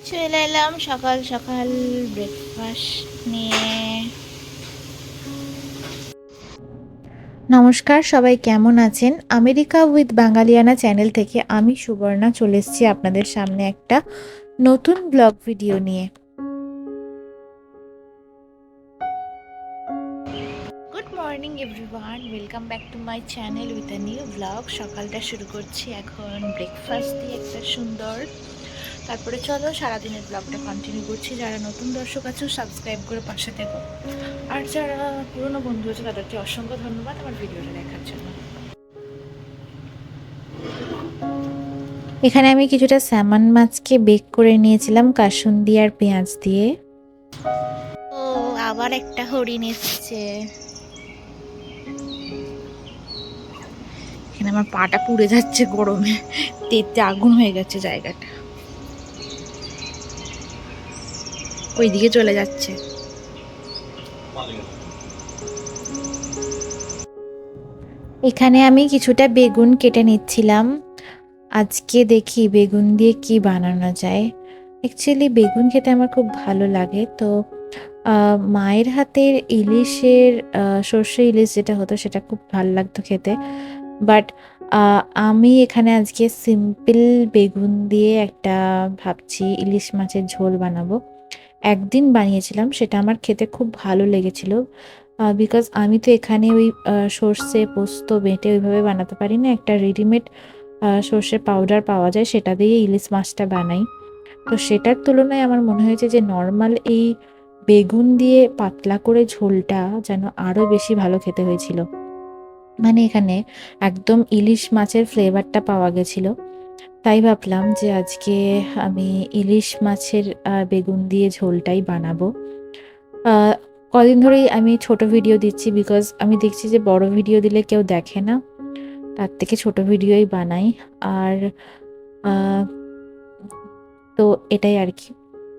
চলে এলাম সকাল সকাল ব্রেকফাস্ট নিয়ে। নমস্কার, সবাই কেমন আছেন? আমেরিকা উইথ বাঙালিয়ানা চ্যানেল থেকে আমি সুবর্ণা চলে এসেছি আপনাদের সামনে একটা নতুন ব্লগ ভিডিও নিয়ে। Good morning everyone, welcome back to my channel with a new blog. সকালটা শুরু করছি এখন ব্রেকফাস্ট দিয়ে একটা সুন্দর। তারপরে চলো সারাদিনের ব্লগটা কন্টিনিউ করছি। যারা নতুন দর্শক আছো সাবস্ক্রাইব করে পাশে থেকো, আর যারা পুরনো বন্ধু আছে তাদেরকে অসংখ্য ধন্যবাদ আমার ভিডিওটা দেখার জন্য। এখানে আমি কিছুটা স্যামন মাছকে বেক করে নিয়েছিলাম কাসুন্দি আর পেঁয়াজ দিয়ে। ও আবার একটা হরিণ এসছে। এখানে আমার পাটা পুড়ে যাচ্ছে গরমে, তেতে আগুন হয়ে গেছে জায়গাটা। ওইদিকে চলে যাচ্ছে। এখানে আমি কিছুটা বেগুন কেটে নিচ্ছিলাম। আজকে দেখি বেগুন দিয়ে কি বানানো যায়। অ্যাকচুয়ালি বেগুন খেতে আমার খুব ভালো লাগে। তো মায়ের হাতের ইলিশের সর্ষে ইলিশ যেটা হতো সেটা খুব ভালো লাগতো খেতে। বাট আমি এখানে আজকে সিম্পল বেগুন দিয়ে একটা ভাবছি ইলিশ মাছের ঝোল বানাবো। একদিন বানিয়েছিলাম, সেটা আমার খেতে খুব ভালো লেগেছিল। বিকজ আমি তো এখানে ওই সর্ষে পোস্ত বেটে ওইভাবে বানাতে পারি না। একটা রেডিমেড সর্ষে পাউডার পাওয়া যায়, সেটা দিয়ে ইলিশ মাছটা বানাই। তো সেটার তুলনায় আমার মনে হয়েছে যে নর্মাল এই বেগুন দিয়ে পাতলা করে ঝোলটা যেন আরও বেশি ভালো খেতে হয়েছিল। মানে এখানে একদম ইলিশ মাছের ফ্লেভারটা পাওয়া গেছিলো। তাই ভাবলাম যে আজকে আমি ইলিশ মাছের বেগুন দিয়ে ঝোলটাই বানাবো। কদিন ধরেই আমি ছোট ভিডিও দিচ্ছি, বিকজ আমি দেখছি যে বড় ভিডিও দিলে কেউ দেখে না, তার থেকে ছোট ভিডিওই বানাই। আর তো এটাই আর কি।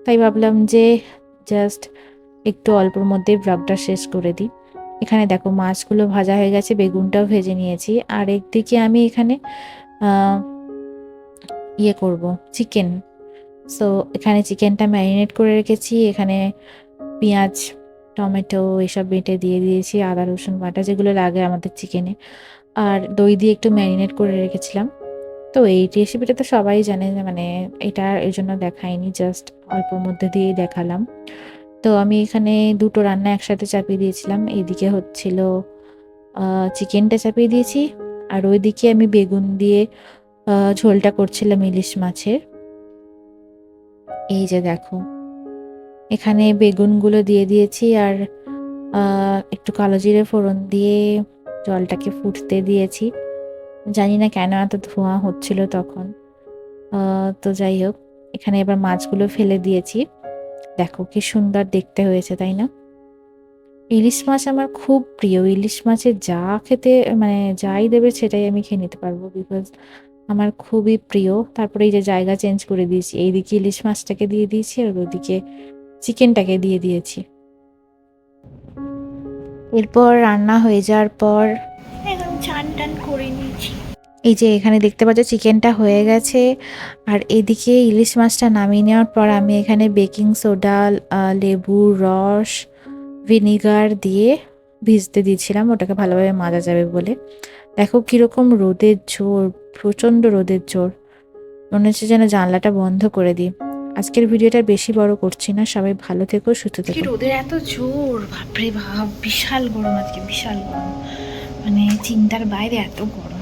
তাই ভাবলাম যে জাস্ট একটু অল্পর মধ্যেই ব্লগটা শেষ করে দিই। এখানে দেখো মাছগুলো ভাজা হয়ে গেছে, বেগুনটাও ভেজে নিয়েছি। আর একদিকে আমি এখানে ইয়ে করব, চিকেন। সো এখানে চিকেনটা ম্যারিনেট করে রেখেছি। এখানে পেঁয়াজ টমেটো এসব বেটে দিয়ে দিয়েছি, আদা রসুন বাটা যেগুলো লাগে আমাদের চিকেনে। আর দই দিয়ে একটু ম্যারিনেট করে রেখেছিলাম। তো এই রেসিপিটা তো সবাই জানে, মানে এটা এই জন্য দেখাইনি, জাস্ট অল্পর মধ্যে দিয়েই দেখালাম। তো আমি এখানে দুটো রান্না একসাথে চাপিয়ে দিয়েছিলাম। এইদিকে হচ্ছিল চিকেনটা চাপিয়ে দিয়েছি, আর ওইদিকে আমি বেগুন দিয়ে ঝোলটা করছিলাম ইলিশ মাছের। এই যে দেখো এখানে বেগুনগুলো দিয়ে দিয়েছি, আর একটু কালো জিরে ফোড়ন দিয়ে জলটাকে ফুটতে দিয়েছি। জানি না কেন এত ধোঁয়া হচ্ছিল তখন। তো যাই হোক, এখানে এবার মাছগুলো ফেলে দিয়েছি। দেখো কি সুন্দর দেখতে হয়েছে, তাই না? ইলিশ মাছ আমার খুব প্রিয়। ইলিশ মাছের যা খেতে মানে যাই দেবে সেটাই আমি খেয়ে নিতে পারবো, বিকজ আমার খুবই প্রিয়। তারপরে এই যে জায়গা চেঞ্জ করে দিয়েছি, এইদিকে ইলিশ মাছটাকে দিয়ে দিয়েছি আর ওইদিকে চিকেনটাকে দিয়ে দিয়েছি। এরপর রান্না হয়ে যাওয়ার পর এখন চান টান করে নিয়েছি। এই যে এখানে দেখতে পাচ্ছ চিকেনটা হয়ে গেছে, আর এদিকে ইলিশ মাছটা নামিয়ে নেওয়ার পর আমি এখানে বেকিং সোডা, লেবুর রস, ভিনিগার দিয়ে ভিজতে দিয়েছিলাম, ওটাকে ভালোভাবে মাজা যাবে বলে। দেখো কীরকম রোদের জোর, প্রচণ্ড রোদের জোর। মনে হচ্ছে যেন জানলাটা বন্ধ করে দিই। আজকের ভিডিওটা বেশি বড় করছি না, সবাই ভালো থেকো, সুস্থ থেকো। রোদের এত জোর, বাপরে বাপ, বিশাল গরম আজকে, বিশাল গরম, মানে চিন্তার বাইরে এত গরম।